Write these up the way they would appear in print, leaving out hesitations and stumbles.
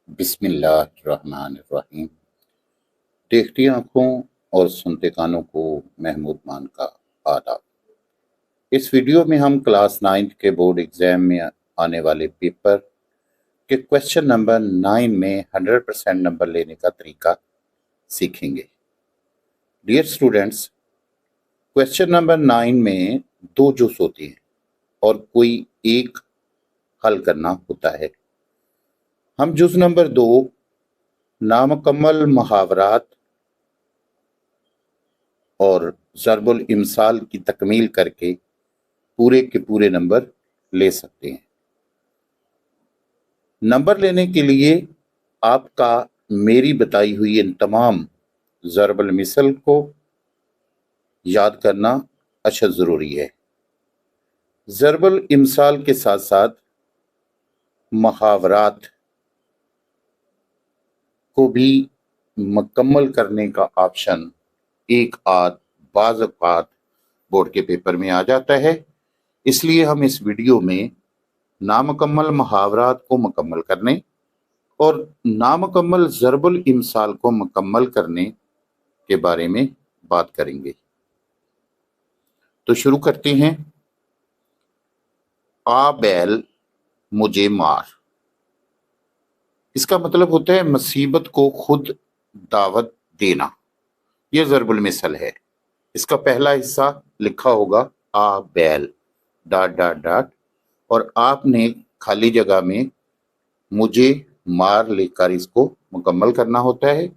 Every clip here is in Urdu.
بسم اللہ الرحمن الرحیم۔ دیکھتی آنکھوں اور سنتے کانوں کو محمود مان کا آداب۔ اس ویڈیو میں ہم کلاس 9 کے بورڈ ایگزام میں آنے والے پیپر کے کویشچن نمبر 9 میں 100% نمبر لینے کا طریقہ سیکھیں گے۔ ڈیئر اسٹوڈنٹس، کویشچن نمبر 9 میں 2 جز ہوتی ہیں اور کوئی ایک حل کرنا ہوتا ہے۔ ہم جز نمبر 2 نامکمل محاورات اور ضرب الامثال کی تکمیل کر کے پورے کے پورے نمبر لے سکتے ہیں۔ نمبر لینے کے لیے آپ کا میری بتائی ہوئی ان تمام ضرب المثل کو یاد کرنا اشد ضروری ہے۔ ضرب الامثال کے ساتھ ساتھ محاورات کو بھی مکمل کرنے کا آپشن ایک آدھ بعض اوقات بورڈ کے پیپر میں آ جاتا ہے، اس لیے ہم اس ویڈیو میں نامکمل محاورات کو مکمل کرنے اور نامکمل ضرب الامثال کو مکمل کرنے کے بارے میں بات کریں گے۔ تو شروع کرتے ہیں۔ آ بیل مجھے مار، اس کا مطلب ہوتا ہے مصیبت کو خود دعوت دینا۔ یہ ضرب المثل ہے۔ اس کا پہلا حصہ لکھا ہوگا آ بیل ڈاٹ ڈاٹ ڈاٹ، اور آپ نے خالی جگہ میں مجھے مار لکھ کر اس کو مکمل کرنا ہوتا ہے۔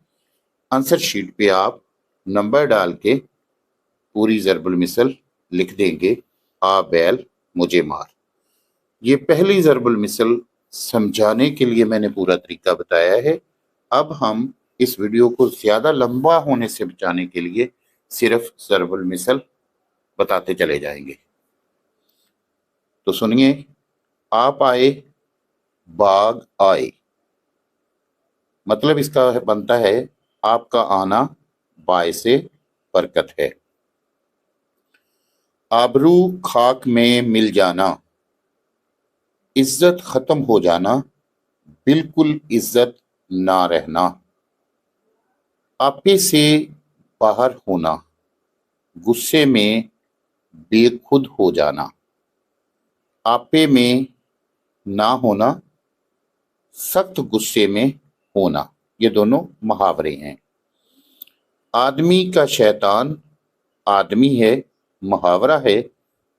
آنسر شیٹ پہ آپ نمبر ڈال کے پوری ضرب المثل لکھ دیں گے، آ بیل مجھے مار۔ یہ پہلی ضرب المثل سمجھانے کے لیے میں نے پورا طریقہ بتایا ہے۔ اب ہم اس ویڈیو کو زیادہ لمبا ہونے سے بچانے کے لیے صرف ضرب المثل بتاتے چلے جائیں گے۔ تو سنیے، آپ آئے باغ آئے، مطلب اس کا بنتا ہے آپ کا آنا باعث برکت ہے۔ آبرو خاک میں مل جانا، عزت ختم ہو جانا، بالکل عزت نہ رہنا۔ آپے سے باہر ہونا، غصے میں بے خود ہو جانا۔ آپے میں نہ ہونا، سخت غصے میں ہونا۔ یہ دونوں محاورے ہیں۔ آدمی کا شیطان آدمی ہے، محاورہ ہے۔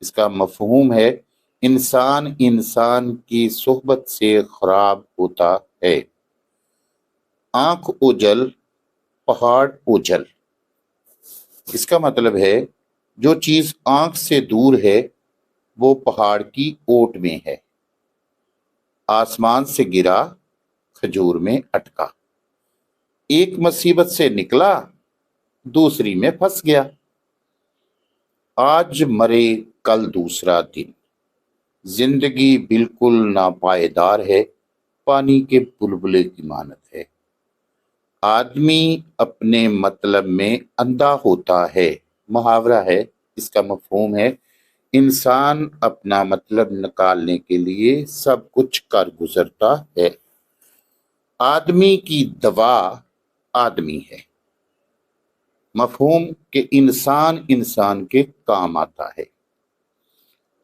اس کا مفہوم ہے انسان انسان کی صحبت سے خراب ہوتا ہے۔ آنکھ اوجل پہاڑ اوجل، اس کا مطلب ہے جو چیز آنکھ سے دور ہے وہ پہاڑ کی اوٹ میں ہے۔ آسمان سے گرا کھجور میں اٹکا، ایک مصیبت سے نکلا دوسری میں پھنس گیا۔ آج مرے کل دوسرا دن، زندگی بالکل ناپائیدار ہے، پانی کے بلبلے کی مانند ہے۔ آدمی اپنے مطلب میں اندھا ہوتا ہے، محاورہ ہے۔ اس کا مفہوم ہے انسان اپنا مطلب نکالنے کے لیے سب کچھ کر گزرتا ہے۔ آدمی کی دوا آدمی ہے، مفہوم کہ انسان انسان کے کام آتا ہے۔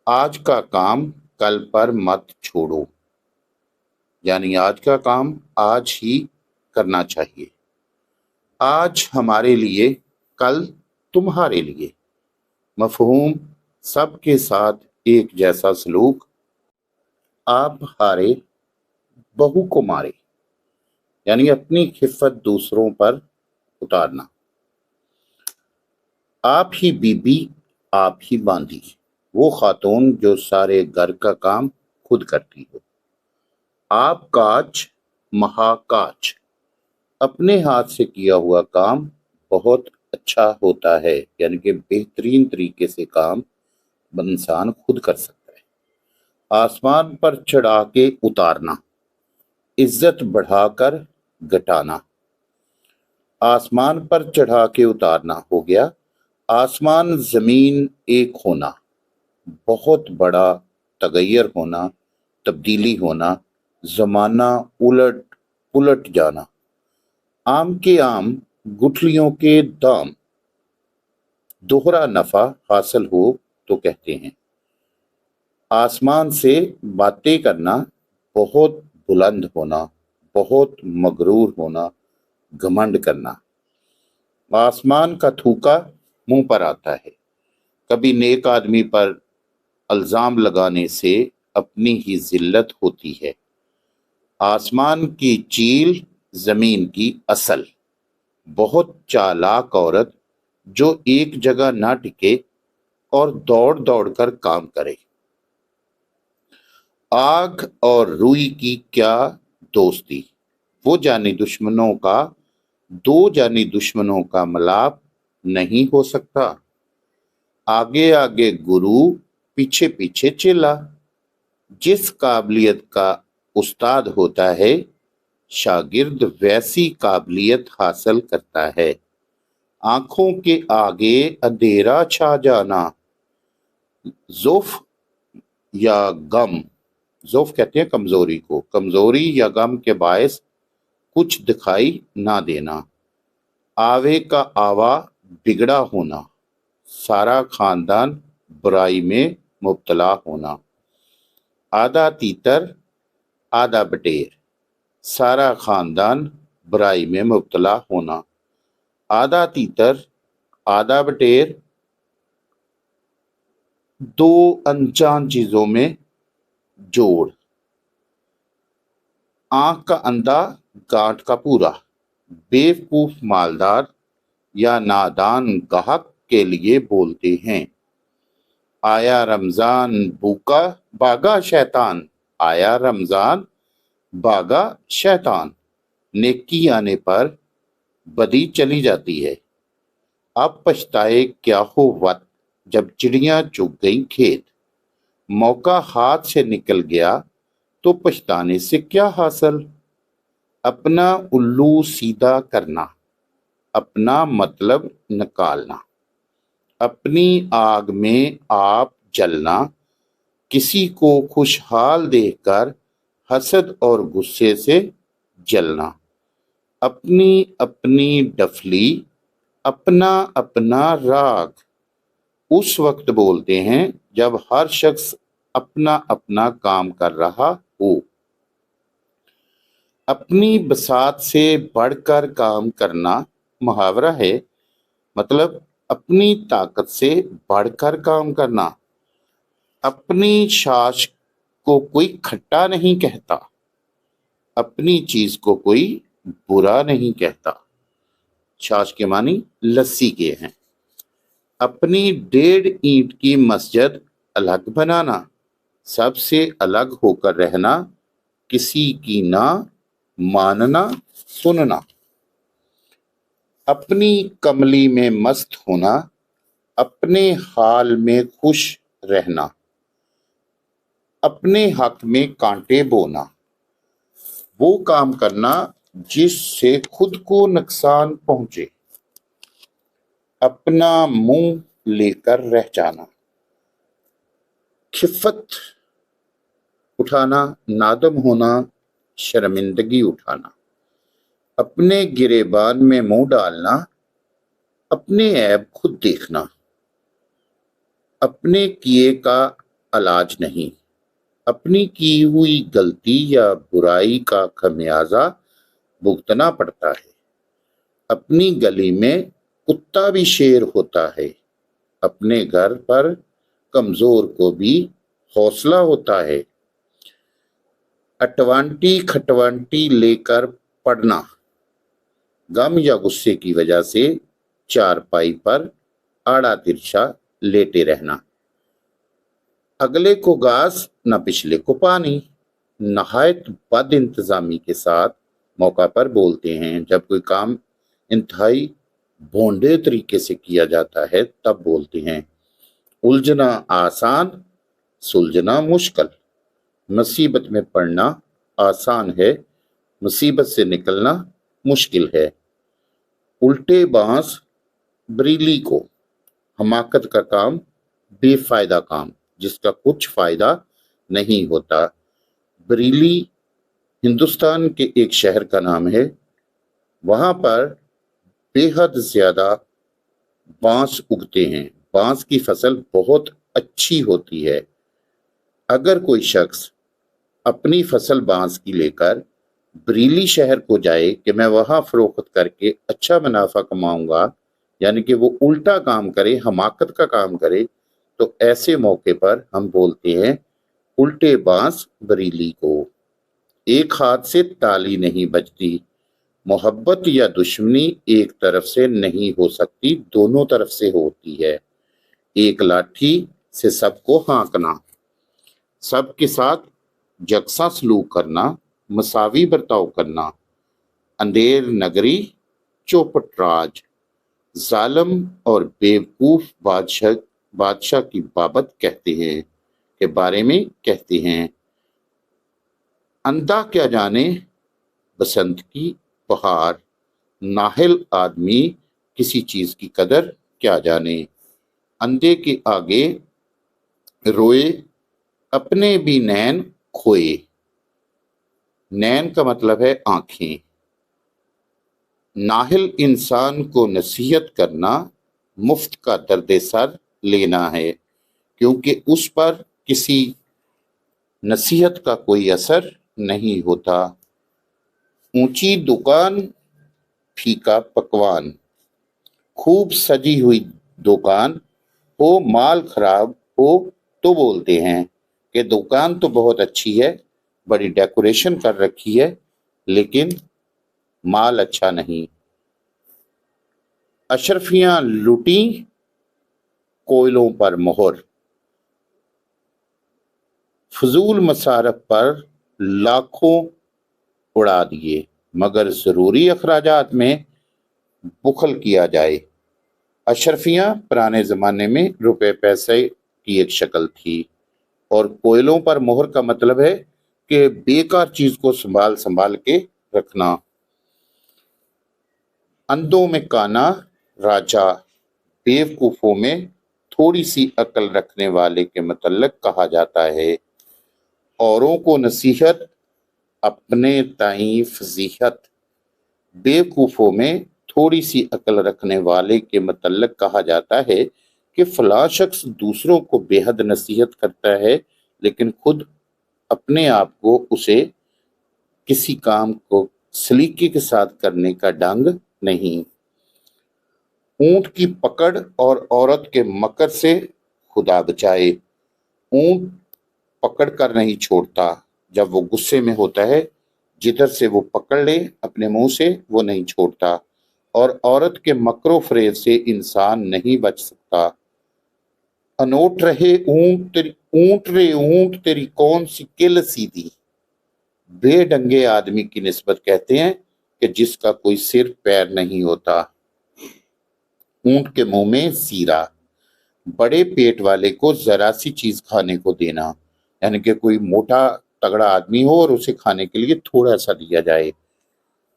آج کا کام کل پر مت چھوڑو، یعنی آج کا کام آج ہی کرنا چاہیے۔ آج ہمارے لیے کل تمہارے لیے، مفہوم سب کے ساتھ ایک جیسا سلوک۔ آپ ہارے بہو کو مارے، یعنی اپنی خفت دوسروں پر اتارنا۔ آپ ہی بی بی آپ ہی باندھی، وہ خاتون جو سارے گھر کا کام خود کرتی ہو۔ آپ کاج مہا کاج، اپنے ہاتھ سے کیا ہوا کام بہت اچھا ہوتا ہے، یعنی کہ بہترین طریقے سے کام انسان خود کر سکتا ہے۔ آسمان پر چڑھا کے اتارنا، عزت بڑھا کر گھٹانا۔ آسمان پر چڑھا کے اتارنا ہو گیا آسمان زمین ایک ہونا، بہت بڑا تغیر ہونا، تبدیلی ہونا، زمانہ الٹ پلٹ جانا، آم کے آم گٹھلیوں کے دام، دوہرا نفع حاصل ہو تو کہتے ہیں۔ آسمان سے باتیں کرنا، بہت بلند ہونا، بہت مغرور ہونا، گھمنڈ کرنا۔ آسمان کا تھوکا منہ پر آتا ہے، کبھی نیک آدمی پر الزام لگانے سے اپنی ہی ذلت ہوتی ہے۔ آسمان کی چیل زمین کی اصل، بہت چالاک عورت جو ایک جگہ نہ ٹکے اور دوڑ دوڑ کر کام کرے۔ آگ اور روئی کی کیا دوستی، وہ دو جانی دشمنوں کا ملاپ نہیں ہو سکتا۔ آگے آگے گرو، پیچھے پیچھے چیلا، جس قابلیت کا استاد ہوتا ہے شاگرد ویسی قابلیت حاصل کرتا ہے۔ آنکھوں کے آگے اندھیرا چھا جانا، ضعف یا غم، ضعف کہتے ہیں کمزوری کو، کمزوری یا غم کے باعث کچھ دکھائی نہ دینا۔ آوے کا آوا بگڑا ہونا، سارا خاندان برائی میں مبتلا ہونا۔ آدھا تیتر آدھا بٹیر، سارا خاندان برائی میں مبتلا ہونا۔ آدھا تیتر آدھا بٹیر، دو انجان چیزوں میں جوڑ۔ آنکھ کا اندھا گانٹھ کا پورا، بیوقوف مالدار یا نادان گاہک کے لیے بولتے ہیں۔ آیا رمضان بھاگا شیطان، آیا رمضان بھاگا شیطان، نیکی آنے پر بدی چلی جاتی ہے۔ اب پچھتائے کیا ہو وقت، جب چڑیاں چگ گئیں کھیت۔ موقع ہاتھ سے نکل گیا تو پچھتانے سے کیا حاصل۔ اپنا الو سیدھا کرنا، اپنا مطلب نکالنا، اپنی آگ میں آپ جلنا، کسی کو خوشحال دیکھ کر حسد اور غصے سے جلنا۔ اپنی اپنی ڈفلی، اپنا اپنا راگ، اس وقت بولتے ہیں جب ہر شخص اپنا اپنا کام کر رہا ہو۔ اپنی بساط سے بڑھ کر کام کرنا محاورہ ہے، مطلب اپنی طاقت سے بڑھ کر کام کرنا۔ اپنی چھاچھ کو کوئی کھٹا نہیں کہتا، اپنی چیز کو کوئی برا نہیں کہتا۔ چھاچھ کے معنی لسی کے ہیں۔ اپنی 1.5 اینٹ کی مسجد الگ بنانا، سب سے الگ ہو کر رہنا، کسی کی نہ ماننا سننا۔ اپنی کملی میں مست ہونا، اپنے حال میں خوش رہنا، اپنے حق میں کانٹے بونا، وہ کام کرنا جس سے خود کو نقصان پہنچے، اپنا منہ لے کر رہ جانا۔ خفت اٹھانا، نادم ہونا، شرمندگی اٹھانا۔ اپنے گریبان میں منہ ڈالنا، اپنے عیب خود دیکھنا، اپنے کیے کا علاج نہیں، اپنی کی ہوئی غلطی یا برائی کا خمیازہ بھگتنا پڑتا ہے۔ اپنی گلی میں کتا بھی شیر ہوتا ہے، اپنے گھر پر کمزور کو بھی حوصلہ ہوتا ہے۔ اٹوانٹی کھٹوانٹی لے کر پڑنا، غم یا غصے کی وجہ سے چارپائی پر آڑا ترچھا لیٹے رہنا۔ اگلے کو گھاس نہ پچھلے کو پانی، نہایت بد انتظامی کے ساتھ موقع پر بولتے ہیں۔ جب کوئی کام انتہائی بھونڈے طریقے سے کیا جاتا ہے تب بولتے ہیں۔ الجھنا آسان، سلجھنا مشکل۔ مصیبت میں پڑنا آسان ہے، مصیبت سے نکلنا مشکل ہے۔ الٹے بانس بریلی کو، حماقت کا کام بے فائدہ کام، جس کا کچھ فائدہ نہیں ہوتا۔ بریلی ہندوستان کے ایک شہر کا نام ہے، وہاں پر بے حد زیادہ بانس اگتے ہیں، بانس کی فصل بہت اچھی ہوتی ہے۔ اگر کوئی شخص اپنی فصل بانس کی لے کر بریلی شہر کو جائے کہ میں وہاں فروخت کر کے اچھا منافع کماؤں گا، یعنی کہ وہ الٹا کام کرے، حماقت کا کام کرے، تو ایسے موقع پر ہم بولتے ہیں الٹے بانس بریلی کو۔ ایک ہاتھ سے تالی نہیں بجتی، محبت یا دشمنی ایک طرف سے نہیں ہو سکتی، دونوں طرف سے ہوتی ہے۔ ایک لاٹھی سے سب کو ہانکنا، سب کے ساتھ یکساں سلوک کرنا، مساوی برتاؤ کرنا۔ اندھیر نگری چوپٹ راج، ظالم اور بیوقوف بادشاہ کی بابت کہتے ہیں، کے بارے میں کہتے ہیں۔ اندھا کیا جانے بسنت کی بہار، ناہل آدمی کسی چیز کی قدر کیا جانے۔ اندھے کے آگے روئے اپنے بھی نین کھوئے، نین کا مطلب ہے آنکھیں۔ ناہل انسان کو نصیحت کرنا مفت کا درد سر لینا ہے، کیونکہ اس پر کسی نصیحت کا کوئی اثر نہیں ہوتا۔ اونچی دکان پھیکا پکوان، خوب سجی ہوئی دکان ہو، مال خراب ہو تو بولتے ہیں کہ دکان تو بہت اچھی ہے، بڑی ڈیکوریشن کر رکھی ہے، لیکن مال اچھا نہیں۔ اشرفیاں لوٹیں کوئلوں پر مہر، فضول مصارف پر لاکھوں اڑا دیے، مگر ضروری اخراجات میں بخل کیا جائے۔ اشرفیاں پرانے زمانے میں روپے پیسے کی ایک شکل تھی، اور کوئلوں پر مہر کا مطلب ہے کہ بیکار چیز کو سنبھال کے رکھنا۔ اندھوں میں کانا راجا، بیوقوفوں میں تھوڑی سی عقل رکھنے والے کے متعلق کہا جاتا ہے۔ اوروں کو نصیحت، اپنے تئیں فضیحت، بیوقوفوں میں تھوڑی سی عقل رکھنے والے کے متعلق کہا جاتا ہے کہ فلاں شخص دوسروں کو بے حد نصیحت کرتا ہے، لیکن خود اپنے آپ کو اسے کسی کام کو سلیقے کے ساتھ کرنے کا ڈنگ نہیں۔ اونٹ کی پکڑ اور عورت کے مکر سے خدا بچائے۔ اونٹ پکڑ کر نہیں چھوڑتا، جب وہ غصے میں ہوتا ہے جدھر سے وہ پکڑ لے اپنے منہ سے وہ نہیں چھوڑتا، اور عورت کے مکر و فریب سے انسان نہیں بچ سکتا۔ انوٹ رہے اونٹ رے اونٹ تیری کون سی کل سیدھی، بے ڈنگے آدمی کی نسبت کہتے ہیں کہ جس کا کوئی سر پیر نہیں ہوتا۔ اونٹ کے منہ میں سیرا، بڑے پیٹ والے کو ذرا سی چیز کھانے کو دینا، یعنی کہ کوئی موٹا تگڑا آدمی ہو اور اسے کھانے کے لیے تھوڑا سا دیا جائے،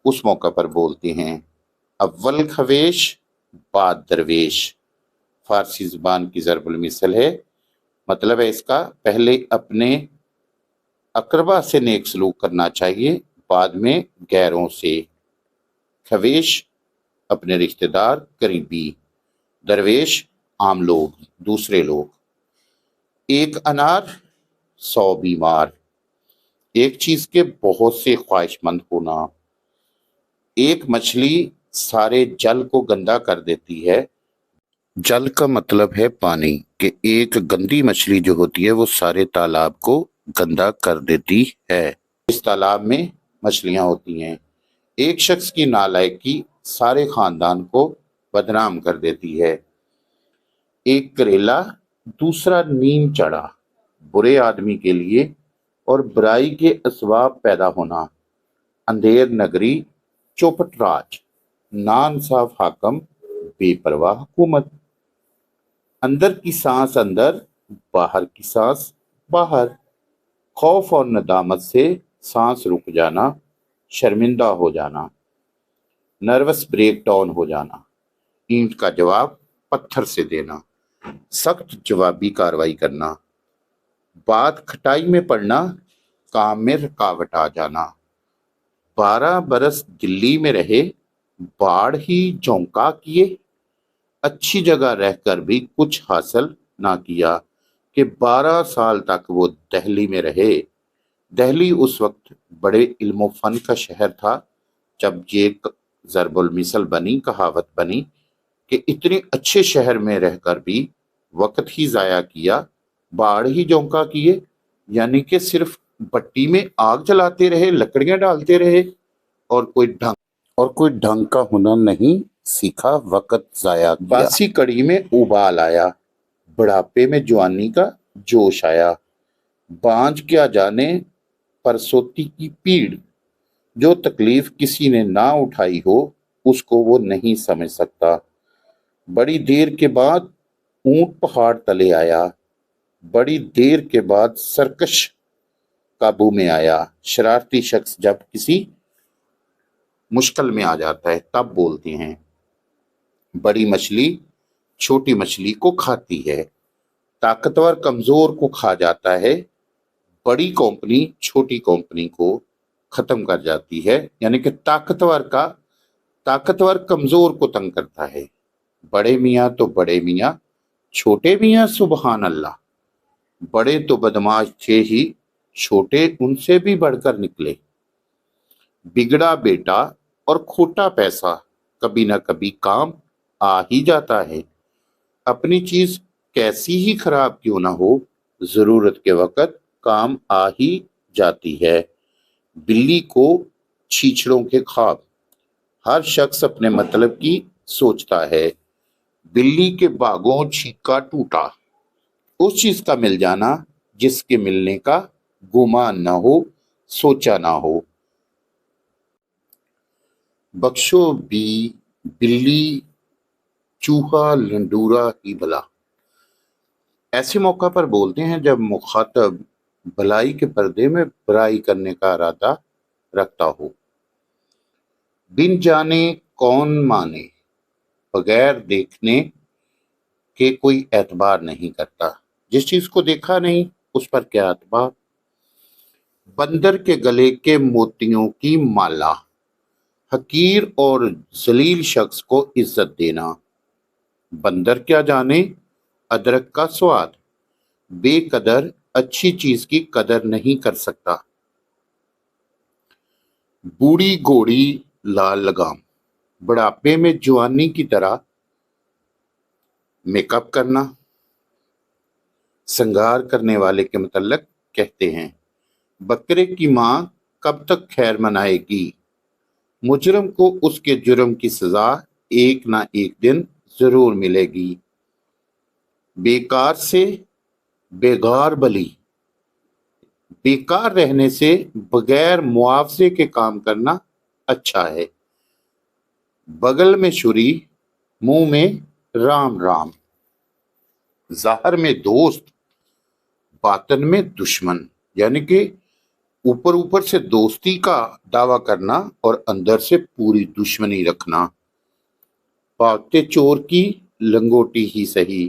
اس موقع پر بولتے ہیں۔ اول خویش بعد درویش، فارسی زبان کی ضرب المثل ہے، مطلب ہے اس کا پہلے اپنے اقربا سے نیک سلوک کرنا چاہیے، بعد میں غیروں سے۔ خویش اپنے رشتہ دار قریبی، درویش عام لوگ، دوسرے لوگ۔ ایک انار 100 بیمار، ایک چیز کے بہت سے خواہش مند ہونا۔ ایک مچھلی سارے جل کو گندا کر دیتی ہے، جل کا مطلب ہے پانی، کہ ایک گندی مچھلی جو ہوتی ہے وہ سارے تالاب کو گندا کر دیتی ہے۔ اس تالاب میں مچھلیاں ہوتی ہیں۔ ایک شخص کی نالائکی سارے خاندان کو بدنام کر دیتی ہے۔ ایک کریلا دوسرا نیم چڑھا، برے آدمی کے لیے اور برائی کے اسباب پیدا ہونا۔ اندھیر نگری چوپٹ راج، ناانصاف حاکم، بے پرواہ حکومت۔ اندر کی سانس اندر، باہر کی سانس باہر، خوف اور ندامت سے سانس رک جانا، شرمندہ ہو جانا، نروس بریک ڈاؤن ہو جانا، اینٹ کا جواب پتھر سے دینا، سخت جوابی کارروائی کرنا، بات کھٹائی میں پڑنا، کام میں رکاوٹ آ جانا۔ 12 برس دلی میں رہے، باڑ ہی جھونکا کیے، اچھی جگہ رہ کر بھی کچھ حاصل نہ کیا کہ 12 سال تک وہ دہلی میں رہے۔ دہلی اس وقت بڑے علم و فن کا شہر تھا جب یہ ضرب المثل بنی، کہاوت بنی کہ اتنے اچھے شہر میں رہ کر بھی وقت ہی ضائع کیا، باڑ ہی جھونکا کیے، یعنی کہ صرف بٹی میں آگ جلاتے رہے، لکڑیاں ڈالتے رہے اور کوئی ڈھنگ کا ہنر نہیں سیکھا، وقت ضائع کیا۔ باسی کڑی میں ابال آیا، بڑھاپے میں جوانی کا جوش آیا، بانجھ کیا جانے پرسوتی کی پیڑ، جو تکلیف کسی نے نہ اٹھائی ہو اس کو وہ نہیں سمجھ سکتا۔ بڑی دیر کے بعد اونٹ پہاڑ تلے آیا، بڑی دیر کے بعد سرکش قابو میں آیا۔ شرارتی شخص جب کسی مشکل میں آ جاتا ہے تب بولتے ہیں، بڑی مچھلی چھوٹی مچھلی کو کھاتی ہے، طاقتور کمزور کو کھا جاتا ہے، بڑی کمپنی چھوٹی کمپنی کو ختم کر جاتی ہے، یعنی کہ طاقتور کمزور کو تنگ کرتا ہے۔ بڑے میاں تو بڑے میاں، چھوٹے میاں سبحان اللہ، بڑے تو بدماش تھے ہی، چھوٹے ان سے بھی بڑھ کر نکلے۔ بگڑا بیٹا اور کھوٹا پیسہ کبھی نہ کبھی کام آ ہی جاتا ہے۔ اپنی چیز کیسی ہی خراب کیوں نہ ہو، ضرورت کے وقت کام آ ہی جاتی ہے۔ بلی کو چھیچڑوں کے خواب، ہر شخص اپنے مطلب کی سوچتا ہے۔ بلی کے باغوں چھینکا ٹوٹا، اس چیز کا مل جانا جس کے ملنے کا گمان نہ ہو، سوچا نہ ہو۔ بخشو بھی بلی چوہا لنڈورا ہی بھلا، ایسے موقع پر بولتے ہیں جب مخاطب بھلائی کے پردے میں برائی کرنے کا ارادہ رکھتا ہو۔ بن جانے کون مانے، بغیر دیکھنے کے کوئی اعتبار نہیں کرتا، جس چیز کو دیکھا نہیں اس پر کیا اعتبار۔ بندر کے گلے کے موتیوں کی مالا، حقیر اور ذلیل شخص کو عزت دینا۔ بندر کیا جانے ادرک کا سواد، بے قدر اچھی چیز کی قدر نہیں کر سکتا۔ بوڑھی گھوڑی لال لگام، بڑھاپے میں جوانی کی طرح میک اپ کرنا۔ سنگار کرنے والے کے متعلق کہتے ہیں، بکرے کی ماں کب تک خیر منائے گی، مجرم کو اس کے جرم کی سزا ایک نہ ایک دن ضرور ملے گی۔ بیکار سے بیگار بلی، بیکار رہنے سے بغیر معاوضے کے کام کرنا اچھا ہے۔ بغل میں چھری، منہ میں رام رام، ظاہر میں دوست باطن میں دشمن، یعنی کہ اوپر سے دوستی کا دعویٰ کرنا اور اندر سے پوری دشمنی رکھنا۔ بھاگتے چور کی لنگوٹی ہی سہی،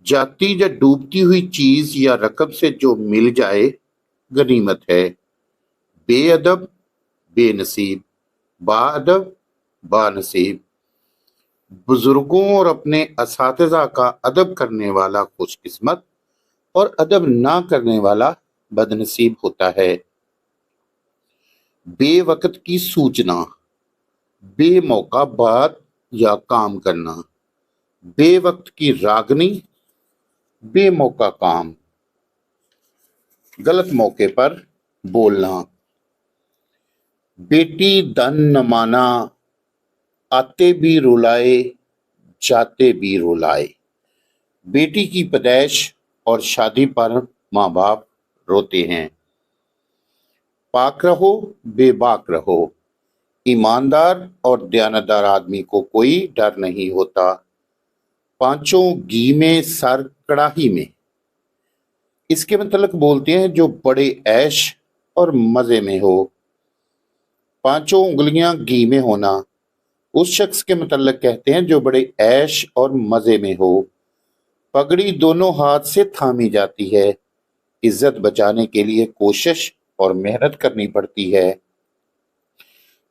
جاتی یا ڈوبتی ہوئی چیز یا رقم سے جو مل جائے غنیمت ہے۔ بے ادب بے نصیب، با ادب با نصیب، بزرگوں اور اپنے اساتذہ کا ادب کرنے والا خوش قسمت اور ادب نہ کرنے والا بد نصیب ہوتا ہے۔ بے وقت کی سوچنا، بے موقع بات یا کام کرنا، بے وقت کی راگنی، بے موقع کام، غلط موقع پر بولنا۔ بیٹی دن نہ مانا، آتے بھی رلائے جاتے بھی رلائے، بیٹی کی پیدائش اور شادی پر ماں باپ روتے ہیں۔ پاک رہو بے باک رہو، ایماندار اور دیانتدار آدمی کو کوئی ڈر نہیں ہوتا۔ پانچوں گھی میں سر کڑاہی میں، اس کے متعلق بولتے ہیں جو بڑے عیش اور مزے میں ہو۔ پانچوں انگلیاں گھی میں ہونا، اس شخص کے متعلق کہتے ہیں جو بڑے عیش اور مزے میں ہو۔ پگڑی دونوں ہاتھ سے تھامی جاتی ہے، عزت بچانے کے لیے کوشش اور محنت کرنی پڑتی ہے۔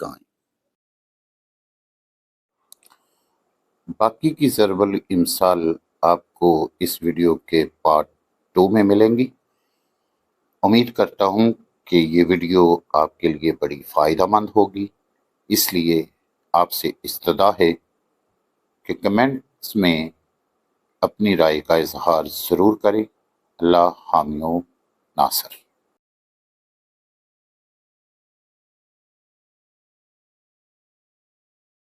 گائیں۔ باقی کی ضرب الامثال آپ کو اس ویڈیو کے پارٹ 2 میں ملیں گی۔ امید کرتا ہوں کہ یہ ویڈیو آپ کے لیے بڑی فائدہ مند ہوگی، اس لیے آپ سے استدعا ہے کہ کمنٹس میں اپنی رائے کا اظہار ضرور کریں۔ اللہ حامی و ناصر۔